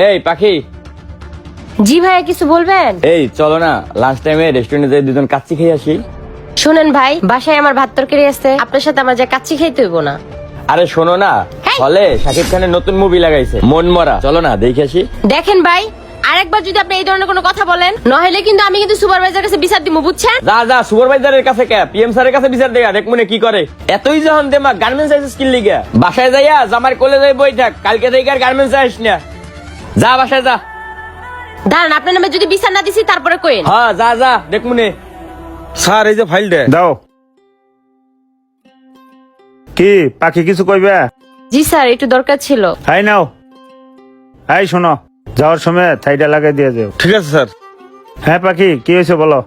এই পাখি, জি ভাইয়া কিছু বলবেন? এই চলো না লাঞ্চ টাইমে রেস্টুরেন্টে যাই দুজন কাচ্চি খেয়ে আসি। শুনেন ভাই, বাসায় আমার ভাত তরকারি আছে, আপনার সাথে আমার যা কাচ্চি খাইতে হইব না। আরে শোনো না, হেই! হলে শাকিব খানের নতুন মুভি লাগাইছে মন মরা, চলো না দেখে আসি। দেখেন ভাই, আরেকবার যদি আপনি এই ধরনের কোনো কথা বলেন, নইলে কিন্তু আমি কিন্তু সুপারভাইজার কাছে বিচার দিব, বুঝছেন? যা যা সুপারভাইজারের কাছে কে, পিএম স্যারের কাছে বিচার দেখা, দেখ মনে কি করে। এতই যখন দেমা গার্মেন্টস আইসিস কিল লিগা, বাসায় যাইয়া জামার কোলে যাই বই থাক, কালকে থেকে আর গার্মেন্টস আসিস না, যা বাসায় যা। দাঁড়ান, আপনার নামে যদি বিচার না দিছি তারপরে কইেন। হ্যাঁ যা যা, দেখ মনে। স্যার এই যে ফাইল দে দাও। কি পাখি কিছু কইবে? জি স্যার, একটু দরকার ছিল। হাই নাও, হাই শোনো, যাওয়ার সময় থাইটা লাগাই দিয়ে যাও। ঠিক আছে স্যার। হ্যাঁ পাখি কি হয়েছে বলো।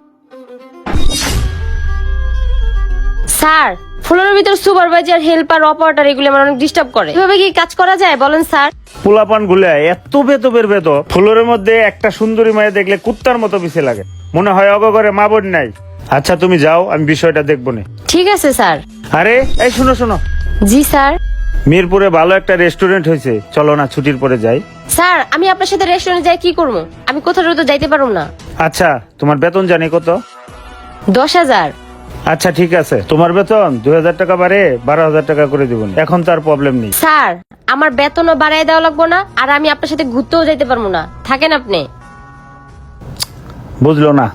স্যার, ফ্লোরের ভিতর সুপারভাইজার, হেল্পার, অপারেটর এগুলো আমার অনেক ডিস্টার্ব করে। এভাবে কি কাজ করা যায় বলেন স্যার? পোলাপান গুলা এত বেতবের বেত, ফ্লোরের মধ্যে একটা সুন্দরী মায়ে দেখলে কুত্তার মতো পিছে লাগে, মনে হয় অগরে মা বোন নাই। আচ্ছা তুমি যাও, আমি বিষয়টা দেখবো না। ঠিক আছে স্যার। আরে এই শোনো শোনো, জি স্যার। মিরপুরে ভালো একটা রেস্টুরেন্ট হয়েছে, চলো না ছুটির পরে যাই। স্যার, আমি আপনার সাথে রেস্টুরেন্টে যাই কি করবো? আমি কোথাও তো যাইতে পারবো না। আচ্ছা তোমার বেতন জানি কত? 10,000। আচ্ছা ঠিক আছে, তোমার বেতন 2,000 টাকা বাড়ে 12,000 টাকা করে দিব, এখন তার প্রবলেম নেই। স্যার, আমার বেতনও বাড়াই দেওয়া লাগবো না, আর আমি আপনার সাথে ঘুরতেও যাইতে পারবো না, থাকেন আপনি। বুঝলো না।